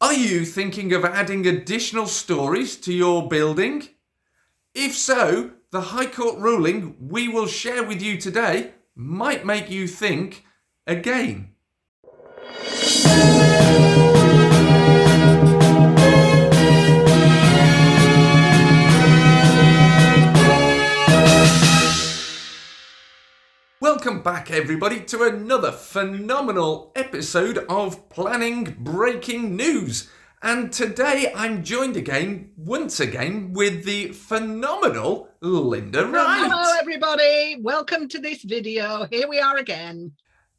Are you thinking of adding additional stories to your building? If so, the High Court ruling we will share with you today might make you think again. Welcome back, everybody, to another phenomenal episode of Planning Breaking News. And today I'm joined once again, with the phenomenal Linda Wright. Hello, everybody. Welcome to this video. Here we are again.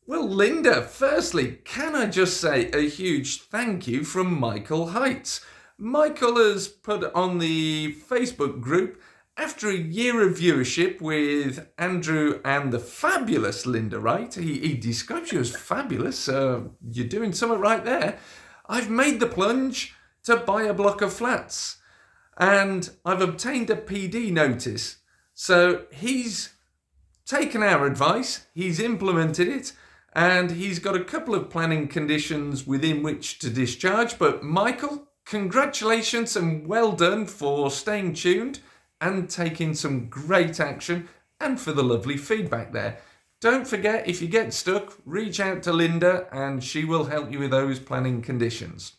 Well, Linda, firstly, can I just say a huge thank you from Michael Heights. Michael has put on the Facebook group, after a year of viewership with Andrew and the fabulous Linda Wright, he describes you as fabulous. You're doing something right there. I've made the plunge to buy a block of flats and I've obtained a PD notice. So he's taken our advice, he's implemented it, and he's got a couple of planning conditions within which to discharge. But Michael, congratulations and well done for staying tuned and taking some great action, and for the lovely feedback there. Don't forget, if you get stuck, reach out to Linda and she will help you with those planning conditions.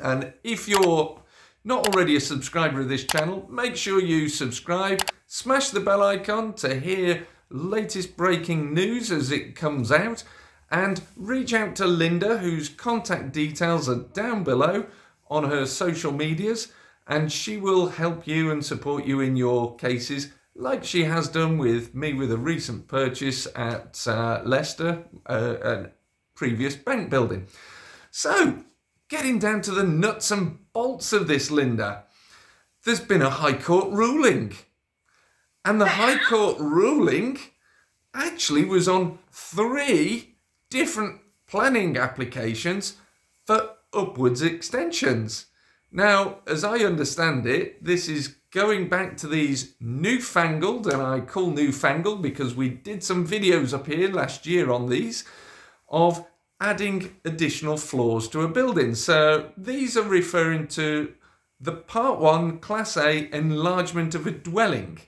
And if you're not already a subscriber of this channel, make sure you subscribe, smash the bell icon to hear latest breaking news as it comes out, and reach out to Linda, whose contact details are down below on her social medias, and she will help you and support you in your cases, like she has done with me with a recent purchase at Leicester, a previous bank building. So, getting down to the nuts and bolts of this, Linda, there's been a High Court ruling. And the High Court ruling actually was on 3 different planning applications for upwards extensions. Now, as I understand it, this is going back to these newfangled, and I call newfangled because we did some videos up here last year on these, of adding additional floors to a building. So these are referring to the Part 1 Class A enlargement of a dwelling.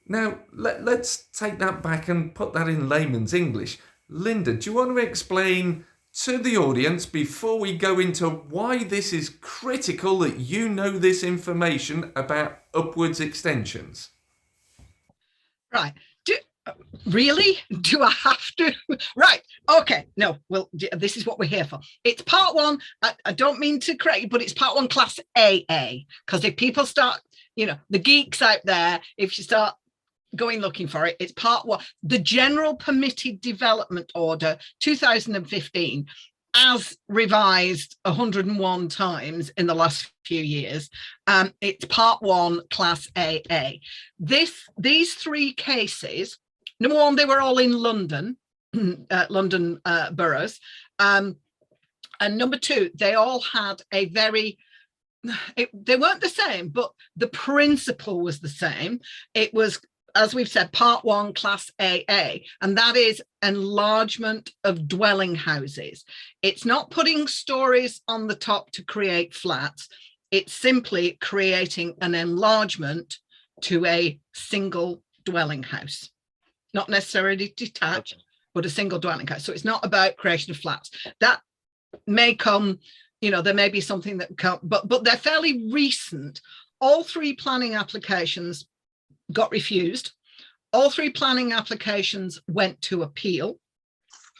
Now, let's take that back and put that in layman's English. Linda, do you want to explain to the audience, before we go into why this is critical that you know this information about upwards extensions? Right. Really? Do I have to? Right. Okay. No, well, this is what we're here for. It's Part 1. I don't mean to correct you, but it's Part 1 Class AA. Because if people start, the geeks out there, if you start going looking for it, it's Part 1. The General Permitted Development Order 2015, as revised 101 times in the last few years. It's Part 1 Class AA. These 3 cases, number 1, they were all in London, London boroughs, and number 2, they all had a very they weren't the same, but the principle was the same. It was, as we've said, Part 1 Class AA, and that is enlargement of dwelling houses. It's not putting stories on the top to create flats. It's simply creating an enlargement to a single dwelling house, not necessarily detached, but a single dwelling house. So it's not about creation of flats. That may come, there may be something that come, but they're fairly recent. All 3 planning applications got refused. All 3 planning applications went to appeal,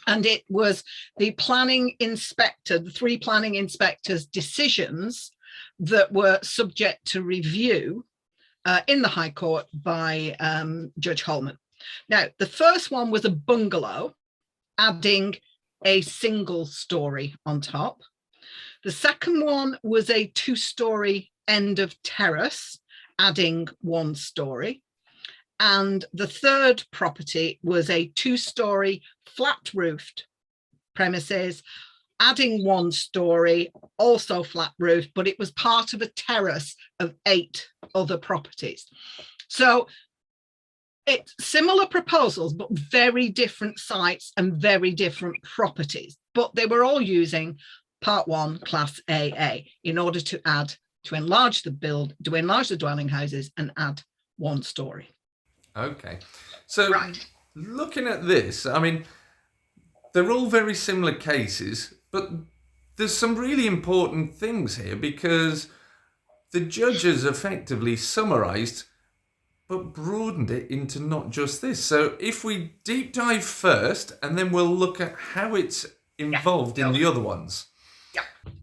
and it was the planning inspector, the 3 planning inspectors' decisions that were subject to review in the High Court by Judge Holman. Now, the first one was a bungalow, adding a single story on top. The second one was a 2-story end of terrace, adding 1 story. And the third property was a 2-story flat roofed premises, adding 1 story, also flat roofed, but it was part of a terrace of 8 other properties. So it's similar proposals, but very different sites and very different properties, but they were all using Part 1, Class AA, in order to enlarge the dwelling houses and add 1 story. Okay. So Right. looking at this, I mean, they're all very similar cases, but there's some really important things here because the judges effectively summarised but broadened it into not just this. So if we deep dive first, and then we'll look at how it's involved in the other ones.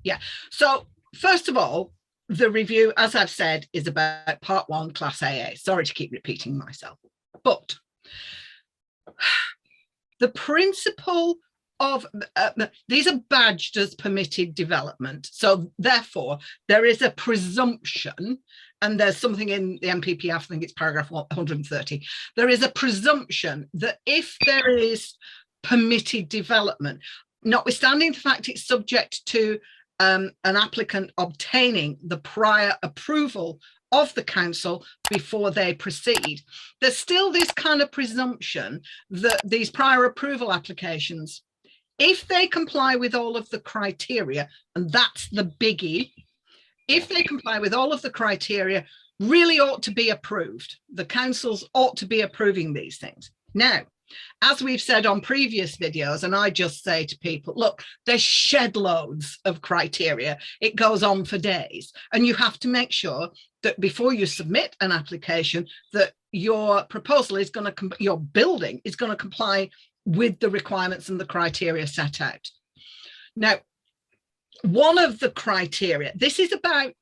Yeah. So first of all, the review, as I've said, is about Part 1, Class AA. Sorry to keep repeating myself, but the principle of these are badged as permitted development. So therefore, there is a presumption, and there's something in the MPP, I think it's paragraph 130, there is a presumption that if there is permitted development, notwithstanding the fact it's subject to an applicant obtaining the prior approval of the council before they proceed, there's still this kind of presumption that these prior approval applications, if they comply with all of the criteria, and that's the biggie, if they comply with all of the criteria, really ought to be approved. The councils ought to be approving these things. Now, as we've said on previous videos, and I just say to people, look, there's shed loads of criteria. It goes on for days. And you have to make sure that before you submit an application, that your proposal is going to, your building is going to comply with the requirements and the criteria set out. Now, one of the criteria, this is about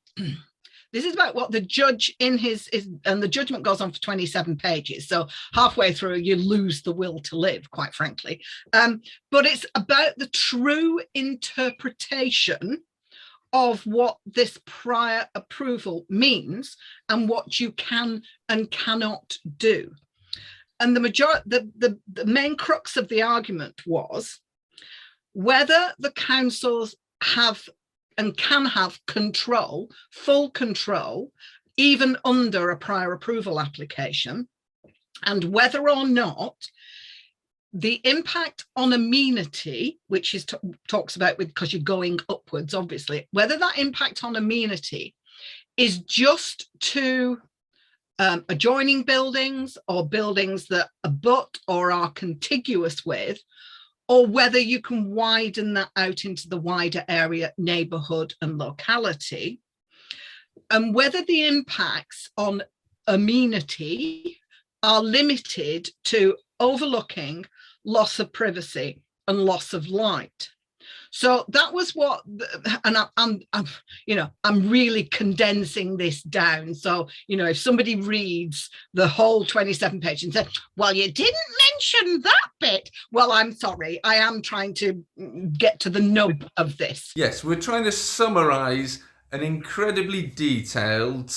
what the judge in his and the judgment goes on for 27 pages. So halfway through, you lose the will to live, quite frankly. But it's about the true interpretation of what this prior approval means and what you can and cannot do. And the main crux of the argument was whether the councils have and can have control, full control, even under a prior approval application, and whether or not the impact on amenity, which is talks about with, because you're going upwards, obviously, whether that impact on amenity is just to adjoining buildings or buildings that abut or are contiguous with, or whether you can widen that out into the wider area, neighbourhood and locality, and whether the impacts on amenity are limited to overlooking loss of privacy and loss of light. So that was what, and I'm really condensing this down. So, if somebody reads the whole 27 pages and said, well, you didn't mention that bit. Well, I'm sorry. I am trying to get to the nub of this. Yes, we're trying to summarize an incredibly detailed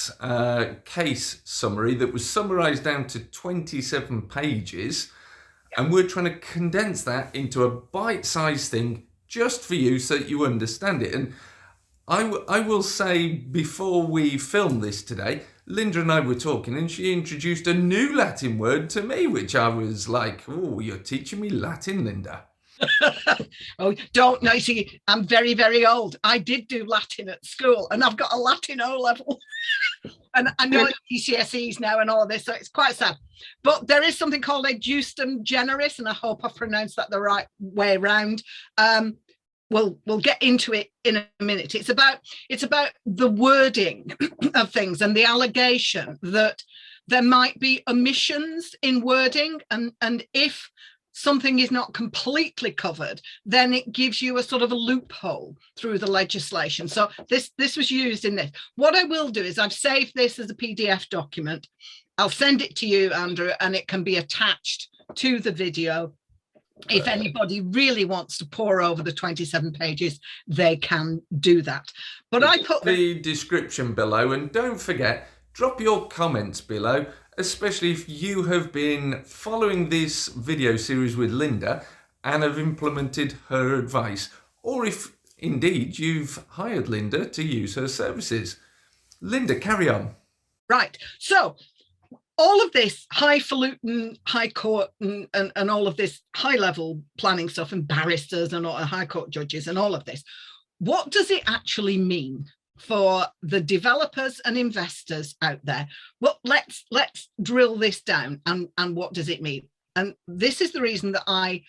case summary that was summarized down to 27 pages. And we're trying to condense that into a bite-sized thing just for you so that you understand it. And I will say, before we filmed this today, Linda and I were talking and she introduced a new Latin word to me, which I was like, oh, you're teaching me Latin, Linda. Oh, don't know. See, I'm very, very old. I did do Latin at school and I've got a Latin O level. And I know it's GCSEs now and all this, so it's quite sad. But there is something called a justum generis, and I hope I've pronounced that the right way around. We'll get into it in a minute. It's about the wording of things and the allegation that there might be omissions in wording, and if something is not completely covered, then it gives you a sort of a loophole through the legislation. So this was used in this. What I will do is I've saved this as a PDF document. I'll send it to you, Andrew, and it can be attached to the video. If anybody really wants to pore over the 27 pages, they can do that. But I put the description below, and don't forget, drop your comments below, especially if you have been following this video series with Linda and have implemented her advice, or if indeed you've hired Linda to use her services. Linda, carry on. Right. So all of this highfalutin high court and all of this high level planning stuff and barristers and all high court judges and all of this, what does it actually mean for the developers and investors out there? Well, let's drill this down, and what does it mean? And this is the reason that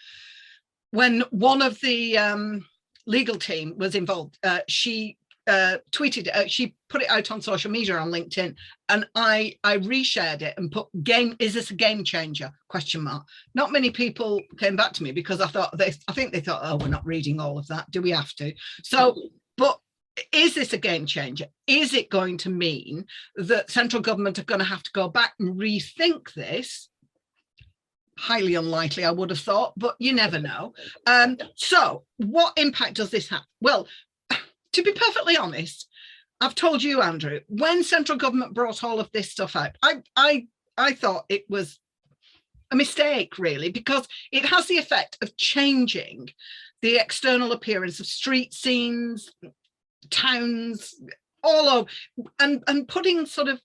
when one of the legal team was involved, she tweeted, she put it out on social media on LinkedIn, and I reshared it and put is this a game changer? ? Not many people came back to me because I think they thought, oh, we're not reading all of that, do we have to? So, but is this a game changer? Is it going to mean that central government are going to have to go back and rethink this? Highly unlikely, I would have thought, but you never know. So what impact does this have? Well, to be perfectly honest, I've told you, Andrew, when central government brought all of this stuff out, I thought it was a mistake, really, because it has the effect of changing the external appearance of street scenes, towns, all over, and putting sort of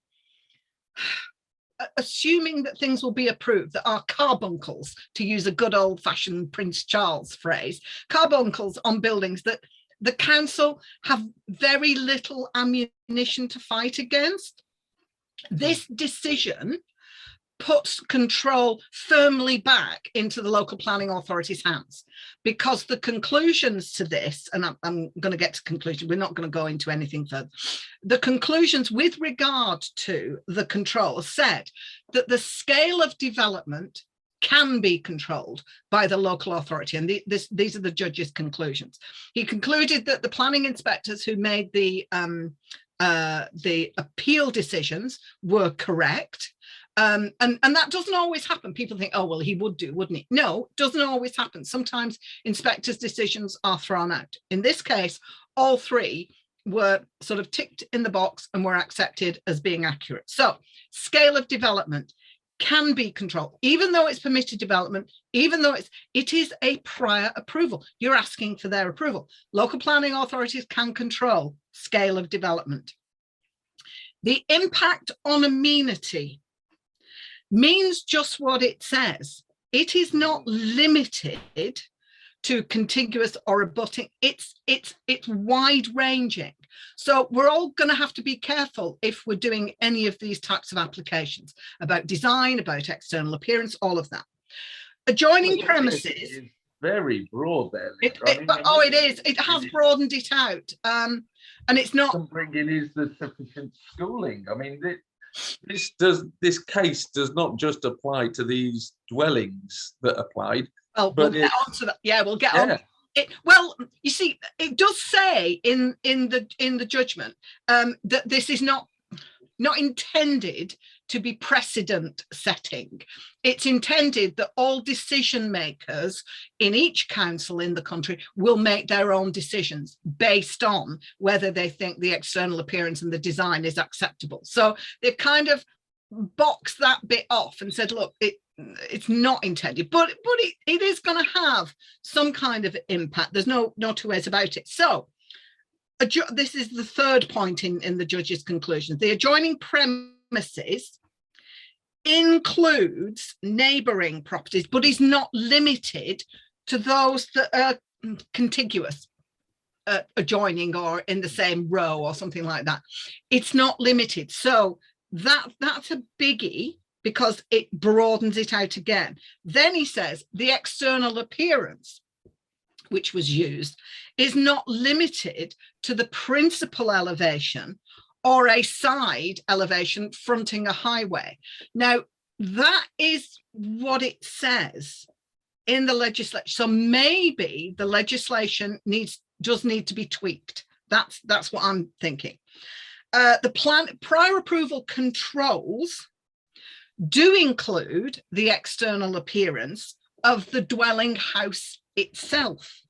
assuming that things will be approved that are carbuncles, to use a good old-fashioned Prince Charles phrase, carbuncles on buildings that the council have very little ammunition to fight against. This decision puts control firmly back into the local planning authority's hands, because the conclusions to this, and I'm going to get to conclusion, we're not going to go into anything further. The conclusions with regard to the control said that the scale of development can be controlled by the local authority, and these are the judge's conclusions. He concluded that the planning inspectors who made the appeal decisions were correct. And that doesn't always happen. People think, oh, well, he would do, wouldn't he? No, it doesn't always happen. Sometimes inspectors' decisions are thrown out. In this case, all three were sort of ticked in the box and were accepted as being accurate. So scale of development can be controlled, even though it's permitted development, even though it is a prior approval. You're asking for their approval. Local planning authorities can control scale of development. The impact on amenity means just what it says. It is not limited to contiguous or abutting. It's wide ranging. So we're all going to have to be careful if we're doing any of these types of applications about design, about external appearance, all of that. Adjoining premises. It is very broad there. It is. It has broadened it out. And it's not. Bringing is the sufficient schooling. I mean, this case does not just apply to these dwellings that applied. Well, we'll get on to that. Yeah, we'll get on. Well, you see, it does say in the judgment that this is not intended to be precedent setting. It's intended that all decision makers in each council in the country will make their own decisions based on whether they think the external appearance and the design is acceptable. So they've kind of boxed that bit off and said, look, it's not intended, but it is going to have some kind of impact. There's no two ways about it. So this is the third point in the judge's conclusion. The adjoining premises includes neighbouring properties, but is not limited to those that are contiguous, adjoining or in the same row or something like that. It's not limited. So that's a biggie, because it broadens it out again. Then he says the external appearance, which was used, is not limited to the principal elevation or a side elevation fronting a highway. Now, that is what it says in the legislation. So maybe the legislation does need to be tweaked. That's what I'm thinking. The prior approval controls do include the external appearance of the dwelling house itself,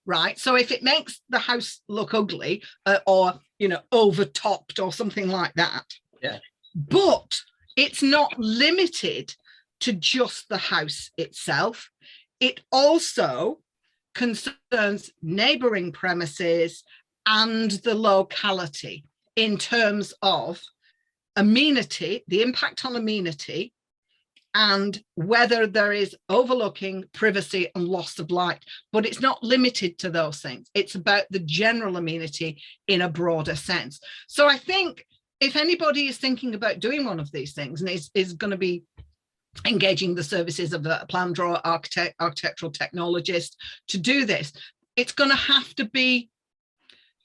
right? So if it makes the house look ugly or, overtopped or something like that, yeah. But it's not limited to just the house itself. It also concerns neighbouring premises and the locality in terms of amenity, the impact on amenity, and whether there is overlooking, privacy and loss of light. But it's not limited to those things. It's about the general amenity in a broader sense. So I think if anybody is thinking about doing one of these things and is going to be engaging the services of a plan drawer, architect, architectural technologist to do this, it's going to have to be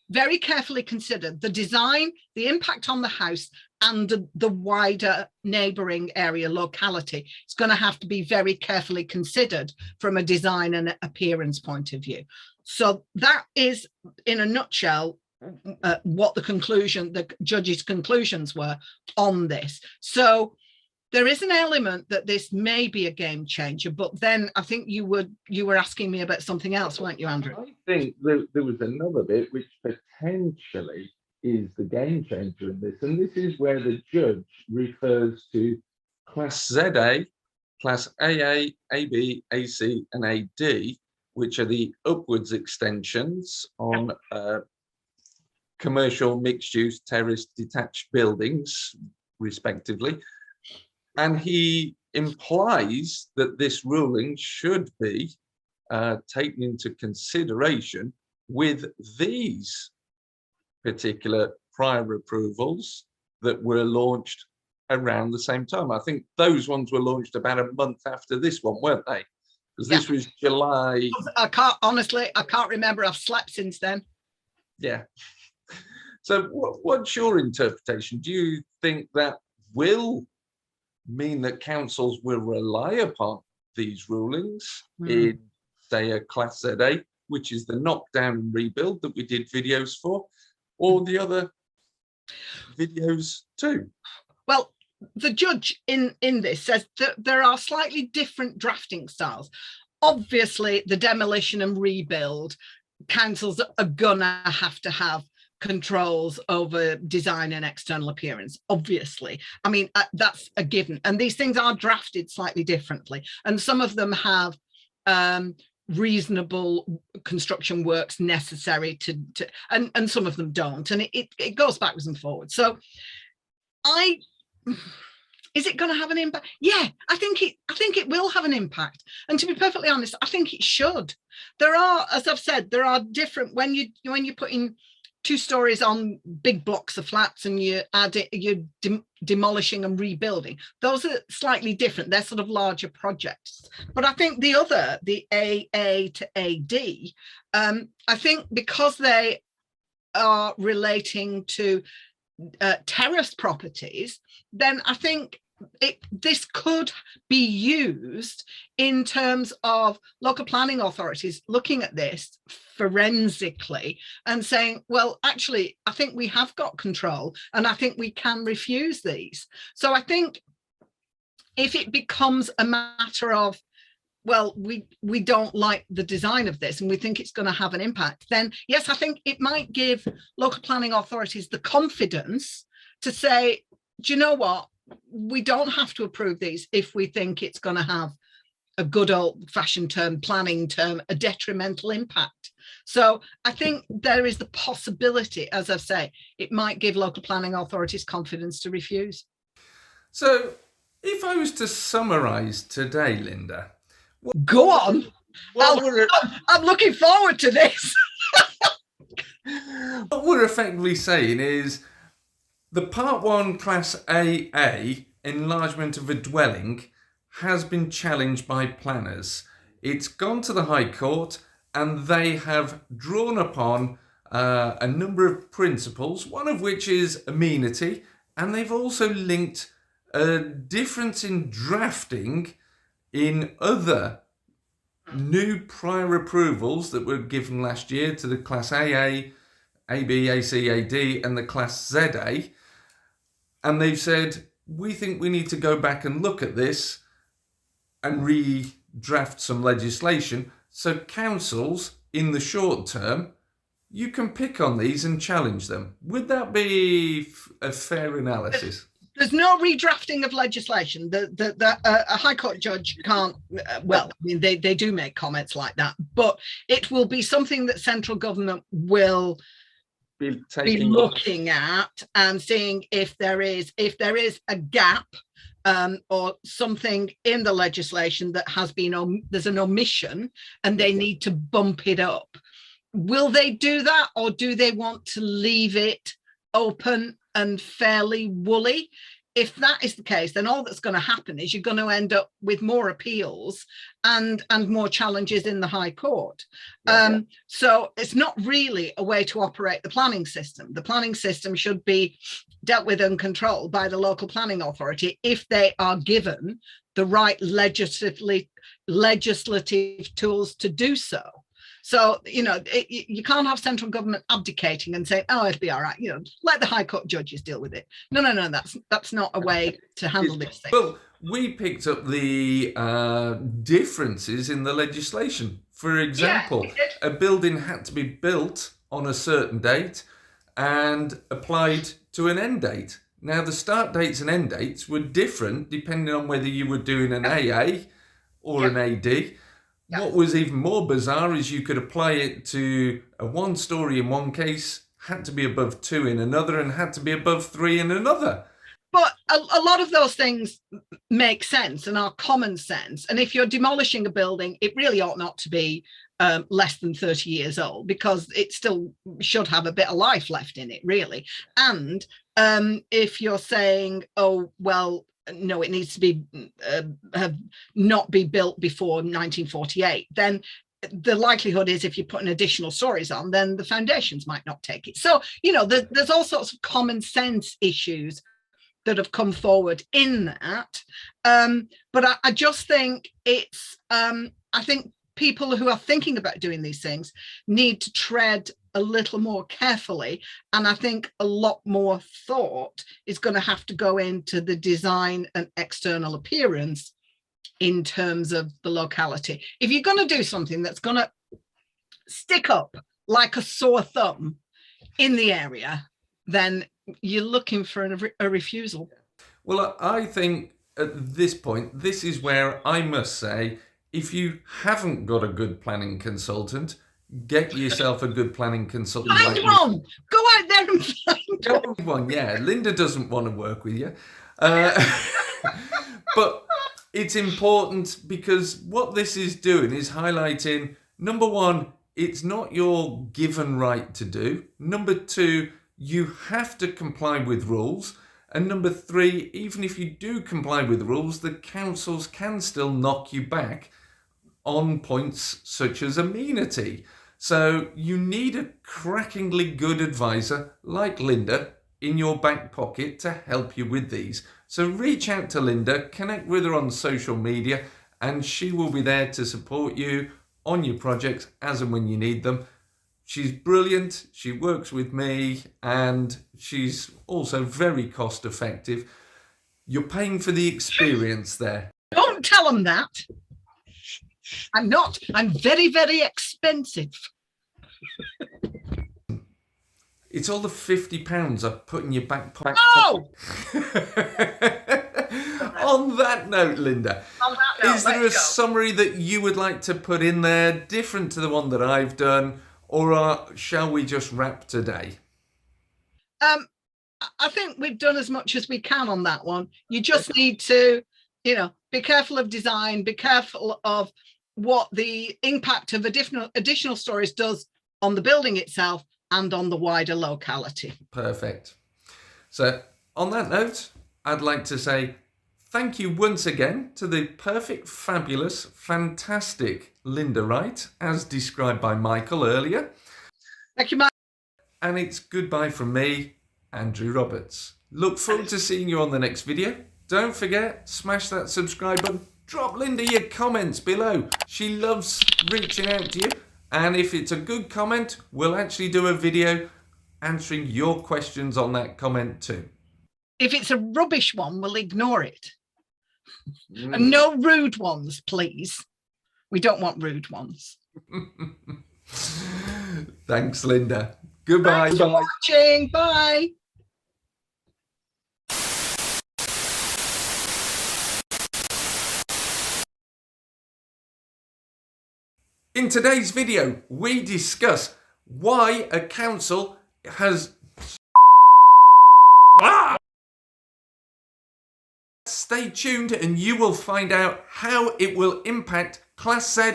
very carefully considered, the design, the impact on the house, and the wider neighbouring area locality. It's going to have to be very carefully considered from a design and appearance point of view. So that is, in a nutshell, what the judge's conclusions were on this. So there is an element that this may be a game changer, but then I think you were asking me about something else, weren't you, Andrew? I think there was another bit which potentially is the game changer in this, and this is where the judge refers to Class ZA, Class AA, AB, AC, and AD, which are the upwards extensions on commercial, mixed-use, terraced, detached buildings, respectively. And he implies that this ruling should be taken into consideration with these particular prior approvals that were launched around the same time. I think those ones were launched about a month after this one, weren't they? Because this was July. I can't remember. I've slept since then. Yeah. So what's your interpretation? Do you think that will mean that councils will rely upon these rulings in, say, a Class ZA, which is the knockdown and rebuild that we did videos for, or the other videos too? Well, the judge in this says that there are slightly different drafting styles. Obviously, the demolition and rebuild, councils are gonna have to have controls over design and external appearance, obviously. I mean, that's a given. And these things are drafted slightly differently. And some of them have reasonable construction works necessary and some of them don't. And it goes backwards and forwards. So is it going to have an impact? Yeah, I think it will have an impact. And to be perfectly honest, I think it should. There are, as I've said, there are different, when you put in 2 stories on big blocks of flats and you're demolishing and rebuilding, those are slightly different. They're sort of larger projects. But I think the AA to AD, I think because they are relating to terraced properties, then I think this could be used in terms of local planning authorities looking at this forensically and saying, well, actually, I think we have got control and I think we can refuse these. So I think if it becomes a matter of, well, we don't like the design of this and we think it's going to have an impact, then yes, I think it might give local planning authorities the confidence to say, do you know what? We don't have to approve these if we think it's going to have a good old-fashioned term, planning term, a detrimental impact. So I think there is the possibility, as I say, it might give local planning authorities confidence to refuse. So if I was to summarise today, Linda. Go on. I'm looking forward to this. What we're effectively saying is the Part 1 Class AA enlargement of a dwelling has been challenged by planners. It's gone to the High Court and they have drawn upon a number of principles, one of which is amenity, and they've also linked a difference in drafting in other new prior approvals that were given last year to the Class AA, AB, AC, AD and the Class ZA. And they've said, we think we need to go back and look at this and redraft some legislation. So councils, in the short term, you can pick on these and challenge them. Would that be a fair analysis? There's no redrafting of legislation. A High Court judge can't, well, I mean, they do make comments like that, but it will be something that central government will be be looking at and seeing if there is a gap or something in the legislation that has been there's an omission and they need to bump it up. Will they do that, or do they want to leave it open and fairly woolly? If that is the case, then all that's going to happen is you're going to end up with more appeals and more challenges in the High Court. So it's not really a way to operate the planning system. The planning system should be dealt with and controlled by the local planning authority if they are given the right legislative tools to do so. So, you know, you can't have central government abdicating and saying, oh, it'll be all right, you know, let the High Court judges deal with it. No, that's not a way to handle this thing. Well, we picked up the differences in the legislation. For example, a building had to be built on a certain date and applied to an end date. Now, the start dates and end dates were different depending on whether you were doing an AA or an AD. What was even more bizarre is you could apply it to a 1-story in one case, had to be above 2 in another, and had to be above 3 in another. But a lot of those things make sense and are common sense. And if you're demolishing a building, it really ought not to be less than 30 years old, because it still should have a bit of life left in it, really. And if you're saying, oh, well, no, it needs to be have not be built before 1948, then the likelihood is if you put an additional stories on, then the foundations might not take it. So, you know, there's all sorts of common sense issues that have come forward in that. But I just think it's, I think people who are thinking about doing these things need to tread a little more carefully. And I think a lot more thought is going to have to go into the design and external appearance in terms of the locality. If you're going to do something that's going to stick up like a sore thumb in the area, then you're looking for a refusal. Well, I think at this point, this is where I must say, if you haven't got a good planning consultant, get yourself a good planning consultant. Find one. Go out there and find one. Yeah, Linda doesn't want to work with you. But it's important, because what this is doing is highlighting, number one, it's not your given right to do. Number two, you have to comply with rules. And number three, even if you do comply with the rules, the councils can still knock you back on points such as amenity. So you need a crackingly good advisor like Linda in your back pocket to help you with these. So reach out to Linda, connect with her on social media, and she will be there to support you on your projects as and when you need them. She's brilliant, she works with me, and she's also very cost effective. You're paying for the experience there. Don't tell them that. I'm not. I'm very, very expensive. It's all the £50 I put in your back pocket. Oh! On that note, Linda, is there a summary that you would like to put in there, different to the one that I've done, or shall we just wrap today? I think we've done as much as we can on that one. You just need to, you know, be careful of design, be careful of what the impact of additional stories does on the building itself and on the wider locality. Perfect. So on that note, I'd like to say thank you once again to the perfect, fabulous, fantastic Linda Wright, as described by Michael earlier. Thank you, Mike. And it's goodbye from me, Andrew Roberts. Look forward to seeing you on the next video. Don't forget, smash that subscribe button. Drop Linda your comments below. She loves reaching out to you. And if it's a good comment, we'll actually do a video answering your questions on that comment too. If it's a rubbish one, we'll ignore it. And no rude ones, please. We don't want rude ones. Thanks, Linda. Goodbye. Thanks for watching. Bye. In today's video, we discuss why a council has... Stay tuned and you will find out how it will impact Class Z.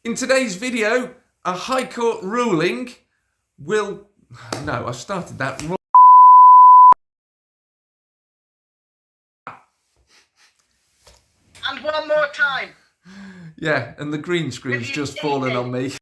In today's video, a High Court ruling will... No, I started that wrong. And one more time. Yeah, and the green screen's just fallen on me.